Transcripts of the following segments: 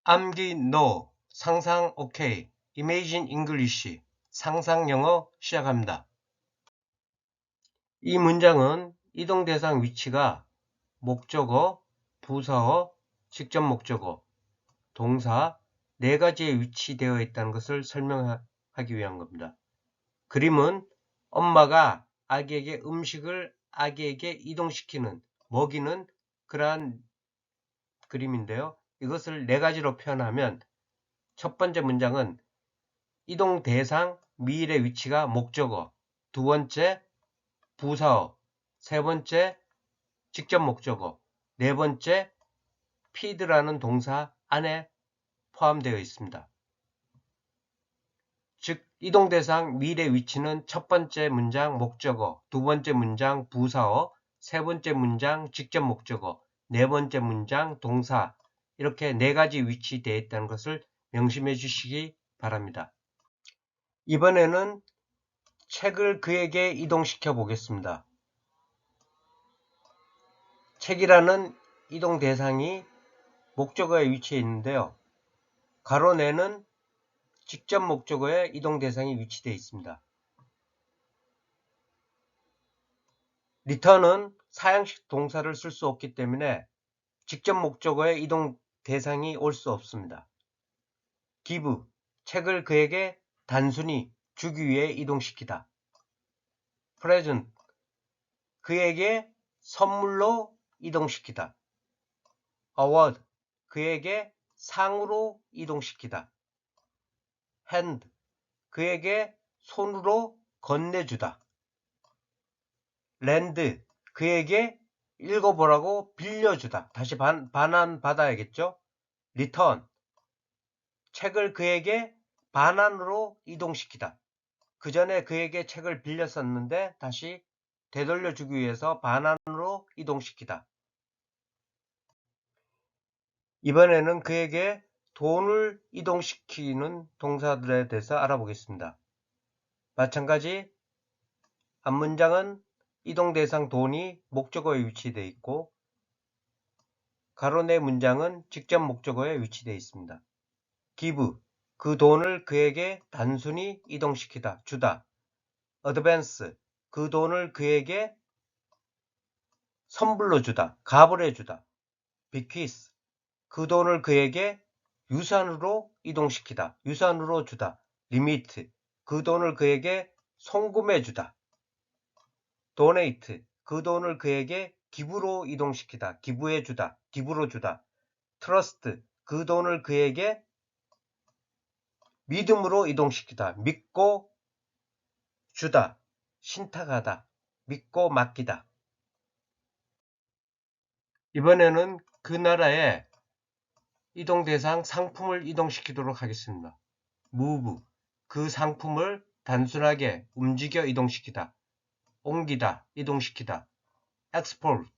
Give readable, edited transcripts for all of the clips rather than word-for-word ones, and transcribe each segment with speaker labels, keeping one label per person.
Speaker 1: 암기 NO, 상상 OK, Imagine English, 상상 영어 시작합니다. 이 문장은 이동 대상 위치가 목적어, 부사어, 직접 목적어, 동사 네 가지에 위치되어 있다는 것을 설명하기 위한 겁니다. 그림은 엄마가 아기에게 음식을 아기에게 이동시키는, 먹이는 그러한 그림인데요. 이것을 네 가지로 표현하면 첫 번째 문장은 이동 대상 미일의 위치가 목적어, 두 번째 부사어, 세 번째 직접 목적어, 네 번째 feed라는 동사 안에 포함되어 있습니다. 즉 이동 대상 미일의 위치는 첫 번째 문장 목적어, 두 번째 문장 부사어, 세 번째 문장 직접 목적어, 네 번째 문장 동사 이렇게 네 가지 위치되어 있다는 것을 명심해 주시기 바랍니다. 이번에는 책을 그에게 이동시켜 보겠습니다. 책이라는 이동 대상이 목적어에 위치해 있는데요. 가로 내는 직접 목적어에 이동 대상이 위치되어 있습니다. return은 사형식 동사를 쓸 수 없기 때문에 직접 목적어에 이동 대상이 올 수 없습니다. give, 책을 그에게 단순히 주기 위해 이동시키다. present, 그에게 선물로 이동시키다. award, 그에게 상으로 이동시키다. hand, 그에게 손으로 건네주다. lend, 그에게 읽어보라고 빌려주다. 다시 반환받아야겠죠? return, 책을 그에게 반환으로 이동시키다. 그 전에 그에게 책을 빌렸었는데 다시 되돌려주기 위해서 반환으로 이동시키다. 이번에는 그에게 돈을 이동시키는 동사들에 대해서 알아보겠습니다. 마찬가지 앞문장은 이동 대상 돈이 목적어에 위치되어 있고 가로 내 문장은 직접 목적어에 위치되어 있습니다. give, 그 돈을 그에게 단순히 이동시키다, 주다. advance, 그 돈을 그에게 선불로 주다, 가불해 주다. bequeath, 그 돈을 그에게 유산으로 이동시키다, 유산으로 주다. limit, 그 돈을 그에게 송금해 주다. donate, 그 돈을 그에게 기부로 이동시키다, 기부해 주다, 기부로 주다. trust, 그 돈을 그에게 믿음으로 이동시키다, 믿고 주다, 신탁하다, 믿고 맡기다. 이번에는 그 나라에 이동 대상 상품을 이동시키도록 하겠습니다. move, 그 상품을 단순하게 움직여 이동시키다, 옮기다, 이동시키다. export,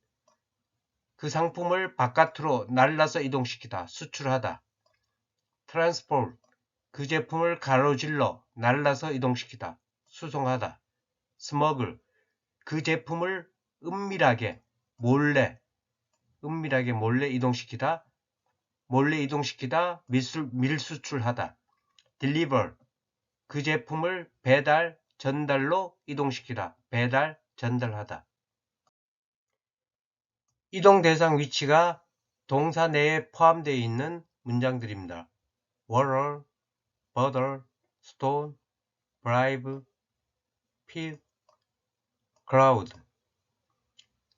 Speaker 1: 그 상품을 바깥으로 날라서 이동시키다, 수출하다. transport, 그 제품을 가로질러 날라서 이동시키다, 수송하다. smuggle, 그 제품을 은밀하게 몰래 이동시키다, 밀수출하다. deliver, 그 제품을 배달, 전달로 이동시키다, 배달, 전달하다. 이동 대상 위치가 동사 내에 포함되어 있는 문장들입니다. water, butter, stone, bribe, feed, crowd.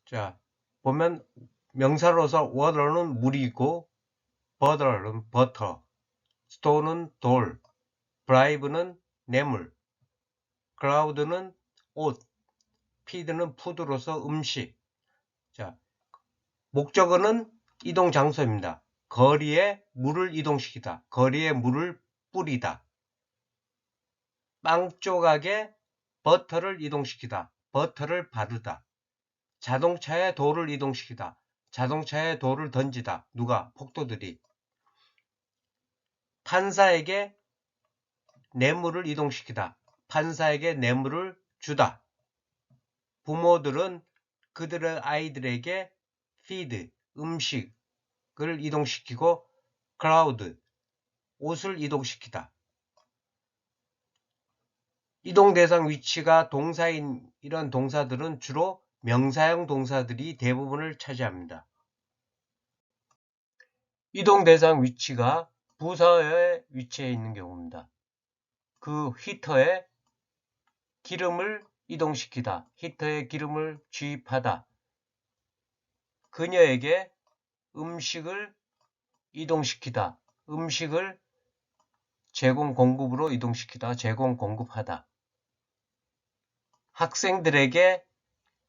Speaker 1: 자, 보면 명사로서 water는 물이고 butter는 버터, stone는 돌, bribe는 뇌물, crowd는 옷, feed는 푸드로서 음식. 자, 목적어는 이동 장소입니다. 거리에 물을 이동시키다, 거리에 물을 뿌리다. 빵 조각에 버터를 이동시키다, 버터를 바르다. 자동차에 돌을 이동시키다, 자동차에 돌을 던지다. 누가? 폭도들이. 판사에게 뇌물을 이동시키다, 판사에게 뇌물을 주다. 부모들은 그들의 아이들에게 feed, 음식을 이동시키고 cloud, 옷을 이동시키다. 이동 대상 위치가 동사인 이런 동사들은 주로 명사형 동사들이 대부분을 차지합니다. 이동 대상 위치가 부사의 위치에 있는 경우입니다. 그 히터에 기름을 이동시키다. 히터에 기름을 주입하다. 그녀에게 음식을 이동시키다. 음식을 제공 공급으로 이동시키다. 제공 공급하다. 학생들에게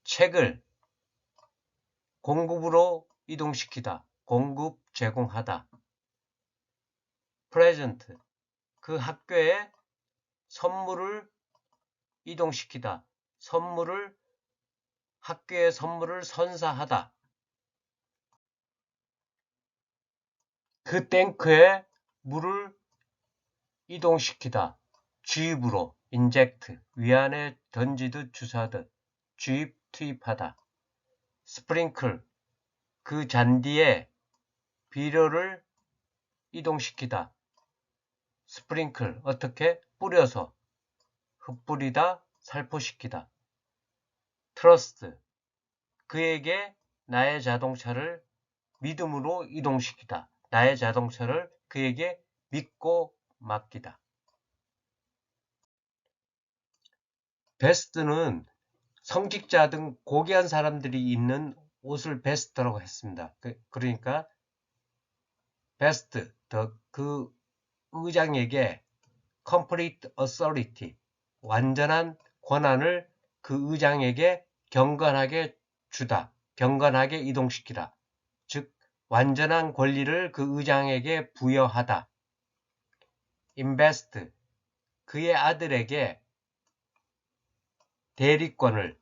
Speaker 1: 책을 공급으로 이동시키다. 공급 제공하다. present, 그 학교에 선물을 이동시키다. 학교에 선물을 선사하다. 그 탱크에 물을 이동시키다. 주입으로 inject, 위안에 던지듯 주사하듯 주입, 투입하다. sprinkle, 그 잔디에 비료를 이동시키다. sprinkle, 어떻게? 뿌려서 흩뿌리다, 살포시키다. trust, 그에게 나의 자동차를 믿음으로 이동시키다. 나의 자동차를 그에게 믿고 맡기다. 베스트는 성직자 등 고귀한 사람들이 입는 옷을 베스트라고 했습니다. 그러니까 베스트, 그 의장에게 complete authority, 완전한 권한을 그 의장에게 경건하게 주다. 경건하게 이동시키다. 즉 완전한 권리를 그 의장에게 부여하다. invest, 그의 아들에게 대리권을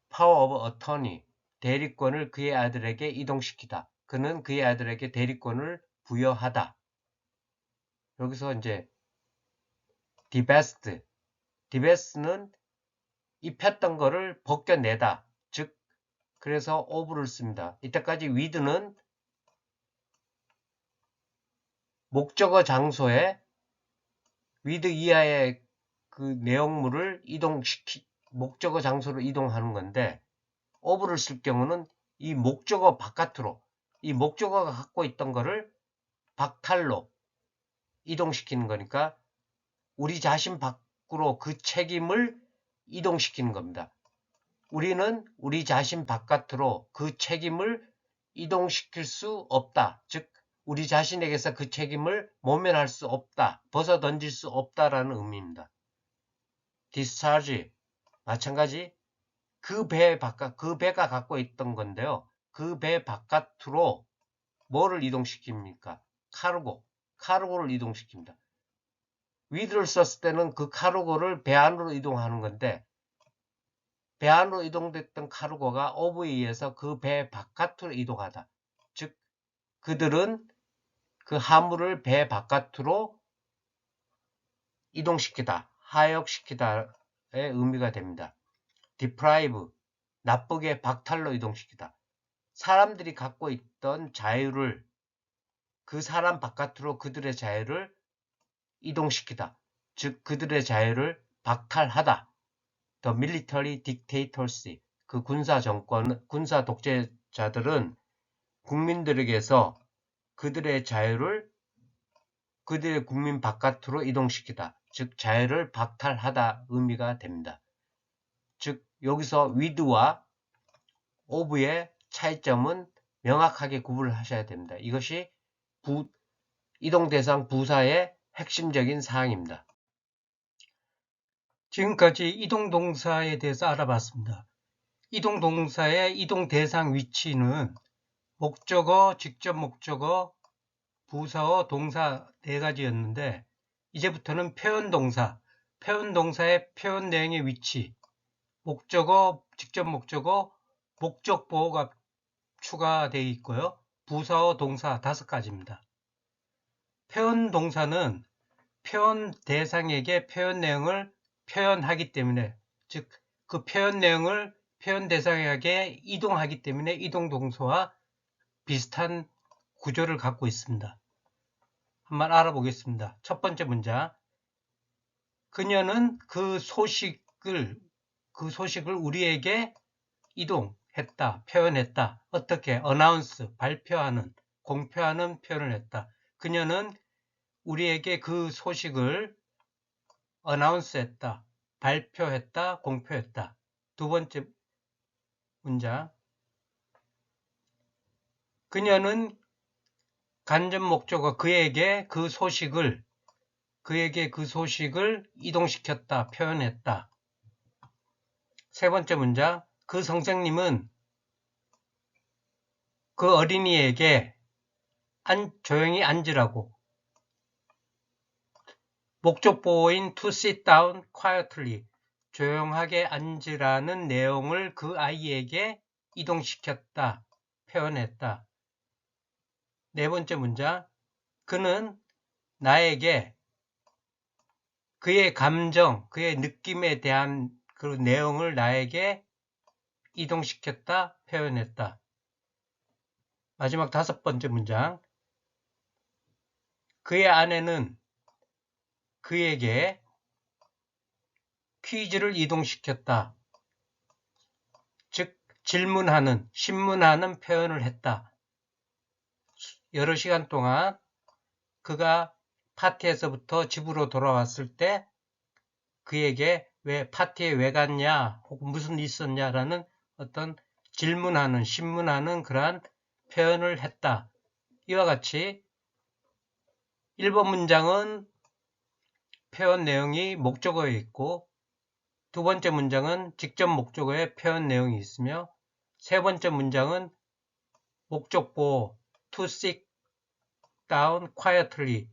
Speaker 1: power of attorney, 대리권을 그의 아들에게 이동시키다. 그는 그의 아들에게 대리권을 부여하다. 여기서 이제 divest는 입혔던 거를 벗겨내다. 즉 그래서 of를 씁니다. 이때까지 with는 목적어 장소에 with 이하의 그 내용물을 목적어 장소로 이동하는 건데 of를 쓸 경우는 이 목적어 바깥으로, 이 목적어가 갖고 있던 거를 박탈로 이동시키는 거니까 우리 자신 밖으로 그 책임을 이동시키는 겁니다. 우리는 우리 자신 바깥으로 그 책임을 이동시킬 수 없다. 즉 우리 자신에게서 그 책임을 모면할 수 없다. 벗어던질 수 없다라는 의미입니다. discharge, 마찬가지 그 배가 갖고 있던 건데요. 그 배 바깥으로 뭐를 이동시킵니까? 카르고를 이동시킵니다. with를 썼을 때는 그 카르고를 배 안으로 이동하는 건데 배 안으로 이동됐던 카르고가 of에 의해서 그 배 바깥으로 이동하다. 즉 그들은 그 화물을 배 바깥으로 이동시키다, 하역시키다의 의미가 됩니다. deprive, 나쁘게 박탈로 이동시키다. 사람들이 갖고 있던 자유를 그 사람 바깥으로 그들의 자유를 이동시키다. 즉 그들의 자유를 박탈하다. The military dictatorship, 그 군사 독재자들은 국민들에게서 그들의 자유를 그들의 국민 바깥으로 이동시키다. 즉 자유를 박탈하다 의미가 됩니다. 즉 여기서 with와 of의 차이점은 명확하게 구분을 하셔야 됩니다. 이것이 이동대상 부사의 핵심적인 사항입니다. 지금까지 이동동사에 대해서 알아봤습니다. 이동동사의 이동대상 위치는 목적어, 직접 목적어, 부사어, 동사 4가지였는데 이제부터는 표현동사의 표현 내용의 위치, 목적어, 직접 목적어, 목적보호가 추가되어 있고요. 부사어, 동사 5가지입니다. 표현동사는 표현 대상에게 표현 내용을 표현하기 때문에, 즉 그 표현 내용을 표현 대상에게 이동하기 때문에 이동동사와 비슷한 구조를 갖고 있습니다. 한번 알아보겠습니다. 첫 번째 문장. 그녀는 그 소식을 우리에게 이동했다, 표현했다. 어떻게? announce, 발표하는, 공표하는 표현을 했다. 그녀는 우리에게 그 소식을 announce 했다, 발표했다, 공표했다. 두 번째 문장. 그녀는 간접 목적어 그에게 그 소식을 이동시켰다, 표현했다. 세 번째 문장. 그 선생님은 그 어린이에게 조용히 앉으라고, 목적보호인 to sit down quietly, 조용하게 앉으라는 내용을 그 아이에게 이동시켰다, 표현했다. 네 번째 문장. 그는 나에게 그의 감정, 그의 느낌에 대한 그 내용을 나에게 이동시켰다, 표현했다. 마지막 다섯 번째 문장. 그의 아내는 그에게 퀴즈를 이동시켰다. 즉 신문하는 표현을 했다. 여러 시간 동안 그가 파티에서부터 집으로 돌아왔을 때 그에게 왜 파티에 왜 갔냐, 혹은 무슨 일 있었냐라는 어떤 신문하는 그러한 표현을 했다. 이와 같이 1번 문장은 표현 내용이 목적어에 있고, 두 번째 문장은 직접 목적어에 표현 내용이 있으며, 세 번째 문장은 목적보 to sit down quietly의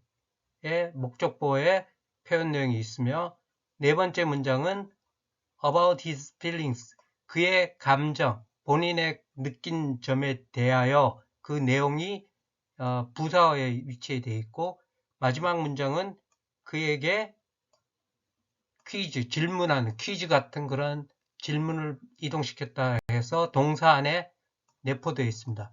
Speaker 1: 목적보에 표현 내용이 있으며, 네 번째 문장은 about his feelings, 그의 감정, 본인의 느낀 점에 대하여 그 내용이 부사어에 위치해 있고, 마지막 문장은 그에게 질문하는 퀴즈 같은 그런 질문을 이동시켰다 해서 동사 안에 내포되어 있습니다.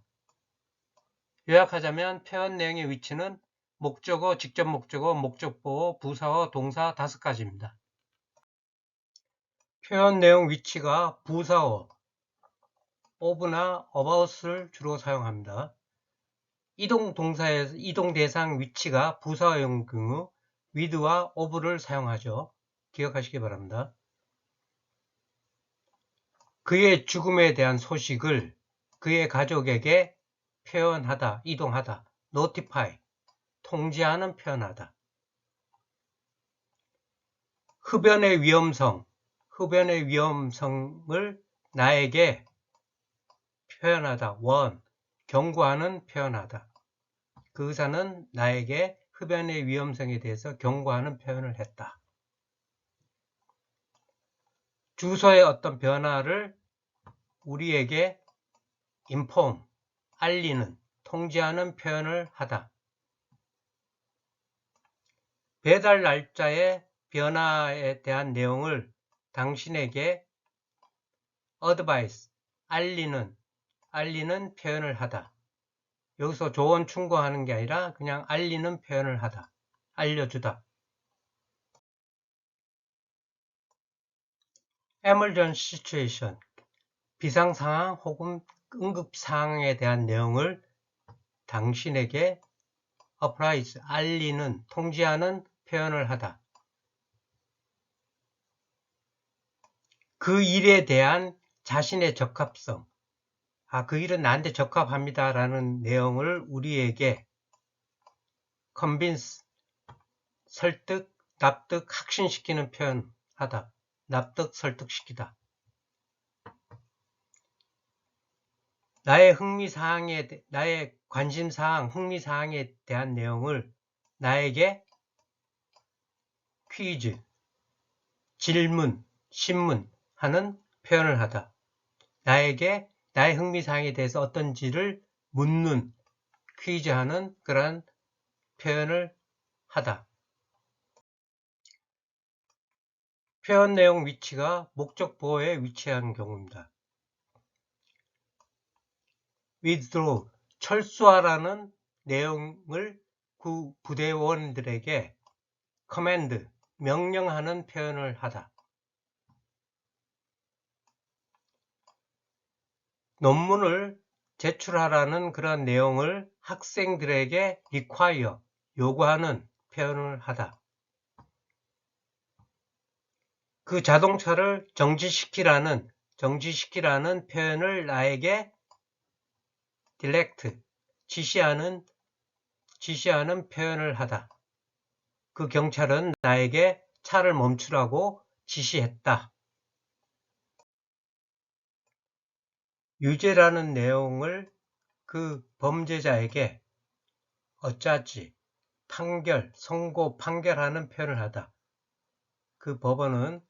Speaker 1: 요약하자면 표현 내용의 위치는 목적어, 직접 목적어, 목적보호, 부사어, 동사 5가지입니다. 표현 내용 위치가 부사어, of나 about을 주로 사용합니다. 이동 동사에서 이동 대상 위치가 부사어인 경우 with와 of를 사용하죠. 기억하시기 바랍니다. 그의 죽음에 대한 소식을 그의 가족에게 표현하다, 이동하다, notify, 통지하는, 표현하다. 흡연의 위험성을 나에게 표현하다, warn, 경고하는, 표현하다. 그 의사는 나에게 흡연의 위험성에 대해서 경고하는 표현을 했다. 주소의 어떤 변화를 우리에게 inform, 알리는, 통지하는 표현을 하다. 배달 날짜의 변화에 대한 내용을 당신에게 advise, 알리는 표현을 하다. 여기서 조언 충고하는 게 아니라 그냥 알리는 표현을 하다. 알려주다. emergency situation, 비상상황 혹은 응급상황에 대한 내용을 당신에게 apprise, 알리는, 통지하는 표현을 하다. 그 일에 대한 자신의 적합성, 그 일은 나한테 적합합니다 라는 내용을 우리에게 convince, 설득, 납득, 확신시키는 표현 하다. 납득, 설득시키다. 나의 관심사항, 흥미사항에 대한 내용을 나에게 퀴즈, 질문, 신문하는 표현을 하다. 나의 흥미사항에 대해서 어떤지를 묻는, 퀴즈하는 그런 표현을 하다. 표현 내용 위치가 목적보호에 위치한 경우입니다. withdraw, 철수하라는 내용을 그 부대원들에게 커맨드, 명령하는 표현을 하다. 논문을 제출하라는 그런 내용을 학생들에게 require, 요구하는 표현을 하다. 그 자동차를 정지시키라는 표현을 나에게 direct, 지시하는 표현을 하다. 그 경찰은 나에게 차를 멈추라고 지시했다. 유죄라는 내용을 그 범죄자에게 어쩌지, 판결, 선고, 판결하는 표현을 하다. 그 법원은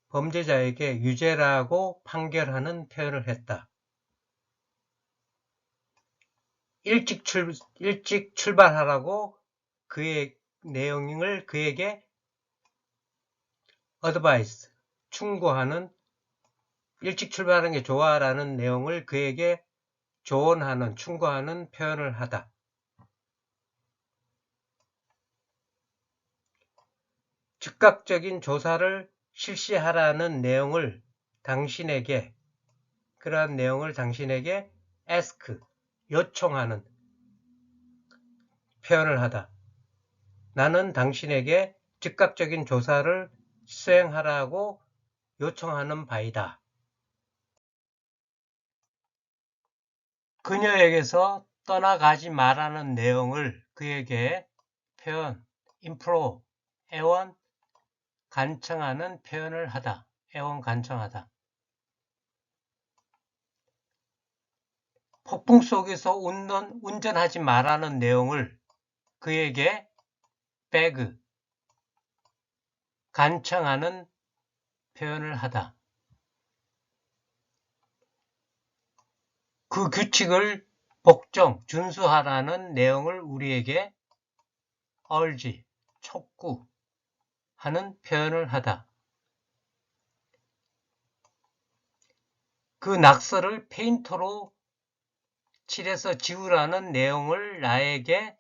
Speaker 1: 범죄자에게 유죄라고 판결하는 표현을 했다. 일찍 출발하라고 그의 내용을 그에게 advice, 충고하는, 일찍 출발하는 게 좋아라는 내용을 그에게 조언하는, 충고하는 표현을 하다. 즉각적인 조사를 실시하라는 내용을 그러한 내용을 당신에게 ask, 요청하는 표현을 하다. 나는 당신에게 즉각적인 조사를 수행하라고 요청하는 바이다. 그녀에게서 떠나가지 말라는 내용을 그에게 implore, 애원, 간청하는 표현을 하다. 애원, 간청하다. 폭풍 속에서 운전하지 말라는 내용을 그에게 beg, 간청하는 표현을 하다. 그 규칙을 준수하라는 내용을 우리에게 urge, 촉구하는 표현을 하다. 그 낙서를 페인터로 칠해서 지우라는 내용을 나에게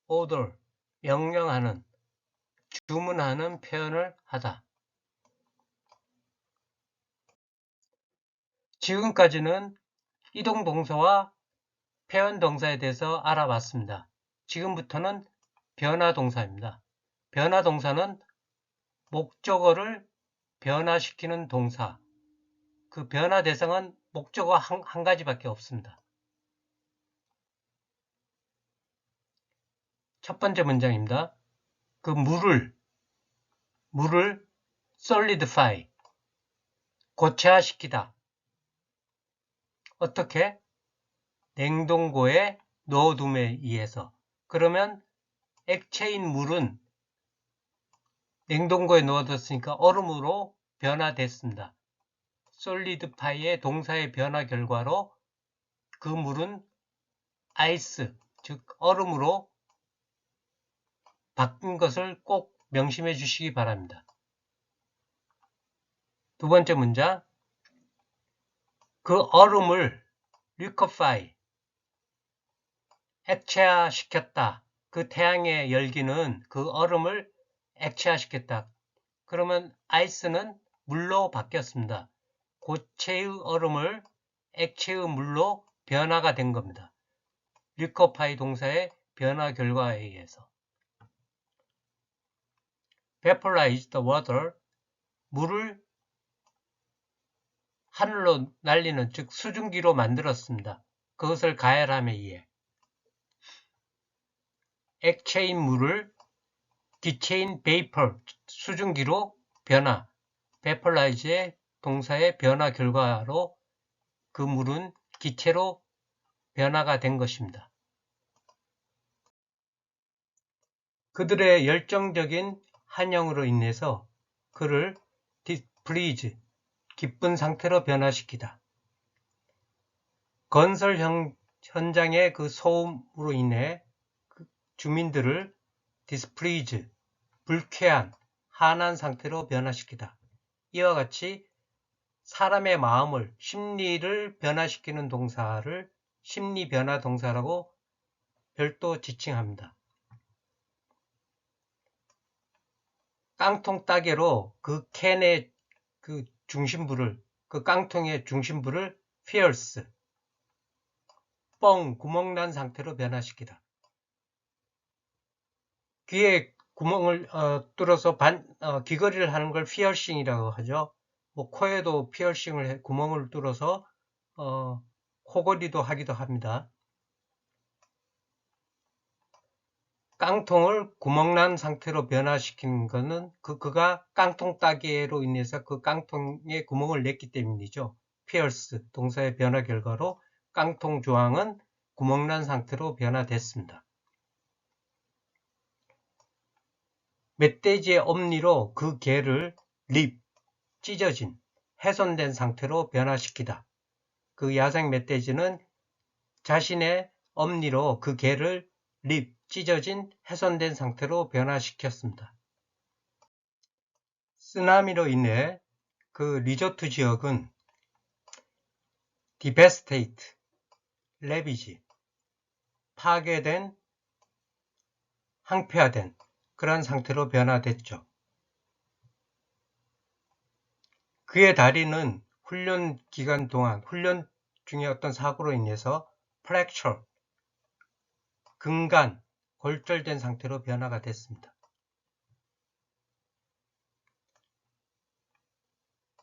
Speaker 1: order, 명령하는, 주문하는 표현을 하다. 지금까지는 이동동사와 표현동사에 대해서 알아봤습니다. 지금부터는 변화동사입니다. 변화동사는 목적어를 변화시키는 동사. 그 변화 대상은 목적어 한 가지밖에 없습니다. 첫 번째 문장입니다. 그 물을 solidify, 고체화시키다. 어떻게? 냉동고에 넣어둠에 의해서. 그러면 액체인 물은 냉동고에 넣어뒀으니까 얼음으로 변화됐습니다. solidify의 동사의 변화 결과로 그 물은 아이스, 즉 얼음으로 바뀐 것을 꼭 명심해 주시기 바랍니다. 두 번째 문장, 그 얼음을 liquefy, 액체화시켰다. 그 태양의 열기는 그 얼음을 액체화시켰다. 그러면 아이스는 물로 바뀌었습니다. 고체의 얼음을 액체의 물로 변화가 된 겁니다. liquefy 동사의 변화 결과에 의해서. vaporize the water, 물을 하늘로 날리는, 즉 수증기로 만들었습니다. 그것을 가열함에 의해. 액체인 물을 기체인 vapor, 수증기로 변화, vaporize의 동사의 변화 결과로 그 물은 기체로 변화가 된 것입니다. 그들의 열정적인 환영으로 인해서 그를 displease, 기쁜 상태로 변화시키다. 건설 현장의 그 소음으로 인해 주민들을 displease, 불쾌한, 한한 상태로 변화시키다. 이와 같이 사람의 마음을, 심리를 변화시키는 동사를 심리 변화 동사라고 별도 지칭합니다. 깡통 따개로 그 캔의 그 중심부를, 그 깡통의 중심부를 pierce, 구멍 난 상태로 변화시키다. 귀에 구멍을 뚫어서 귀걸이를 하는 걸 피어싱이라고 하죠. 뭐 코에도 피어싱을 구멍을 뚫어서 코걸이도 하기도 합니다. 깡통을 구멍난 상태로 변화시키는 것은 그가 깡통 따개로 인해서 그 깡통에 구멍을 냈기 때문이죠. 피어스 동사의 변화 결과로 깡통 조항은 구멍난 상태로 변화됐습니다. 멧돼지의 엄니로 그 개를 찢어진, 훼손된 상태로 변화시키다. 그 야생 멧돼지는 자신의 엄니로 그 개를 찢어진, 훼손된 상태로 변화시켰습니다. 쓰나미로 인해 그 리조트 지역은 devastate, ravage, 파괴된, 항폐화된 그런 상태로 변화됐죠. 그의 다리는 훈련 기간 동안 훈련 중에 어떤 사고로 인해서 fracture, 근간, 골절된 상태로 변화가 됐습니다.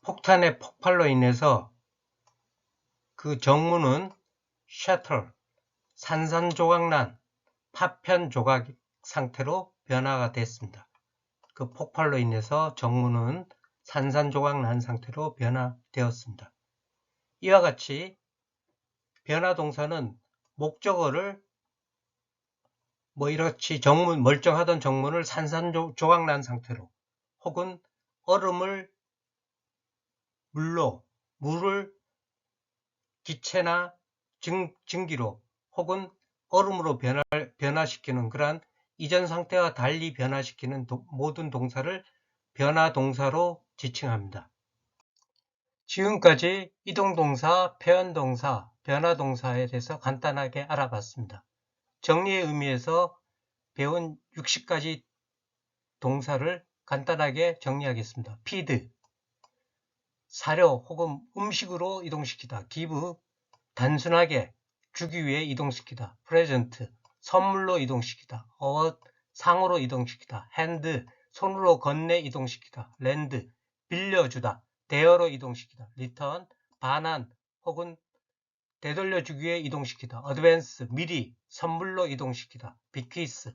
Speaker 1: 폭탄의 폭발로 인해서 그 정문은 shatter, 산산조각난, 파편 조각 상태로 변화가 됐습니다. 그 폭발로 인해서 정문은 산산조각 난 상태로 변화되었습니다. 이와 같이 변화동사는 목적어를 이렇지 멀쩡하던 정문을 산산조각 난 상태로 혹은 물을 기체나 증기로 혹은 얼음으로 변화시키는 그러한 이전 상태와 달리 변화시키는 모든 동사를 변화동사로 지칭합니다. 지금까지 이동동사, 표현동사, 변화동사에 대해서 간단하게 알아봤습니다. 정리의 의미에서 배운 60가지 동사를 간단하게 정리하겠습니다. feed, 사료 혹은 음식으로 이동시키다. give, 단순하게 주기 위해 이동시키다. present, 선물로 이동시키다. award, 상으로 이동시키다. hand, 손으로 건네 이동시키다. lend, 빌려주다. 대여로 이동시키다. return, 반환 혹은 되돌려주기 위해 이동시키다. advance, 미리 선물로 이동시키다. bequeath,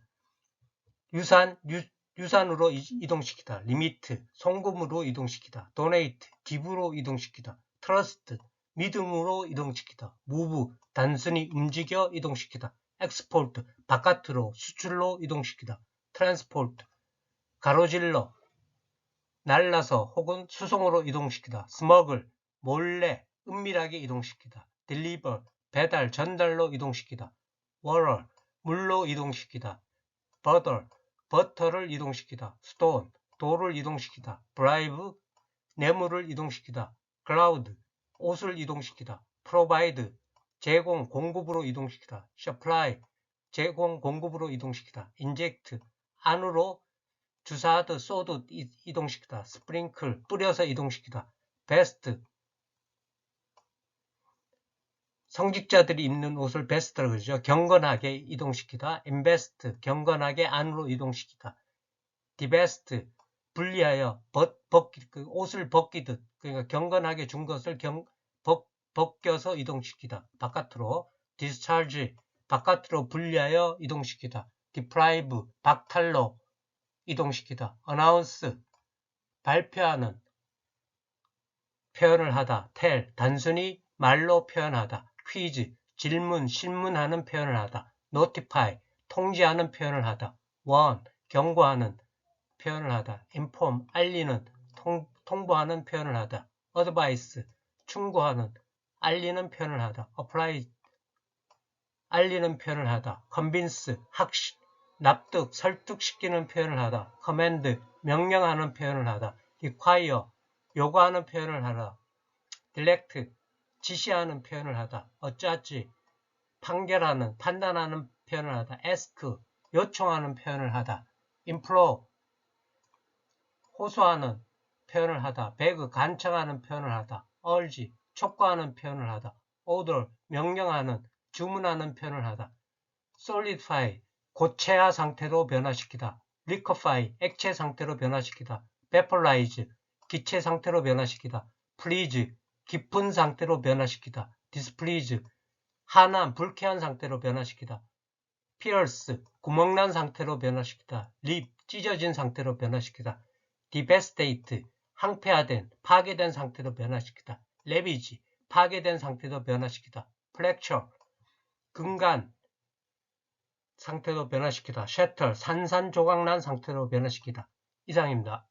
Speaker 1: 유산으로 이동시키다. limit, 송금으로 이동시키다. donate, 기부로 이동시키다. trust, 믿음으로 이동시키다. move, 단순히 움직여 이동시키다. export, 바깥으로 수출로 이동시키다. transport, 가로질러, 날라서 혹은 수송으로 이동시키다. smuggle, 몰래, 은밀하게 이동시키다. deliver, 배달, 전달로 이동시키다. water, 물로 이동시키다. butter, 버터를 이동시키다. stone, 돌을 이동시키다. bribe, 뇌물을 이동시키다. cloud, 옷을 이동시키다. provide, 제공, 공급으로 이동시키다. supply, 제공, 공급으로 이동시키다. inject, 안으로 주사하듯 쏘듯 이동시키다. sprinkle, 뿌려서 이동시키다. vest, 성직자들이 입는 옷을 베스트라고 그러죠. 경건하게 이동시키다. invest, 경건하게 안으로 이동시키다. divest, 분리하여 옷을 벗기듯, 그러니까 경건하게 준 것을 벗겨서 이동시키다. 바깥으로. discharge, 바깥으로 분리하여 이동시키다. deprive, 박탈로 이동시키다. announce, 발표하는, 표현을 하다. tell, 단순히 말로 표현하다. 퀴즈, 질문, 신문하는 표현을 하다. notify, 통지하는 표현을 하다. warn, 경고하는 표현을 하다. inform, 알리는, 통보하는 표현을 하다. advice, 충고하는, 알리는 표현을 하다. apply, 알리는 표현을 하다. convince, 납득, 설득시키는 표현을 하다. command, 명령하는 표현을 하다. require, 요구하는 표현을 하다. direct, 지시하는 표현을 하다. judge, 판단하는
Speaker 2: 표현을 하다. ask, 요청하는 표현을 하다. implore, 호소하는 표현을 하다. beg, 간청하는 표현을 하다. urge, 촉구하는 표현을 하다. order, 명령하는, 주문하는 표현을 하다. solidify, 고체화 상태로 변화시키다. liquefy, 액체 상태로 변화시키다. vaporize, 기체 상태로 변화시키다. freeze, 깊은 상태로 변화시키다. displease, 한한, 불쾌한 상태로 변화시키다. pierce, 구멍난 상태로 변화시키다. rip, 찢어진 상태로 변화시키다. devastate, 항폐화된, 파괴된 상태로 변화시키다. ravage, 파괴된 상태로 변화시키다. fracture, 근간 상태로 변화시키다. shatter, 산산조각난 상태로 변화시키다. 이상입니다.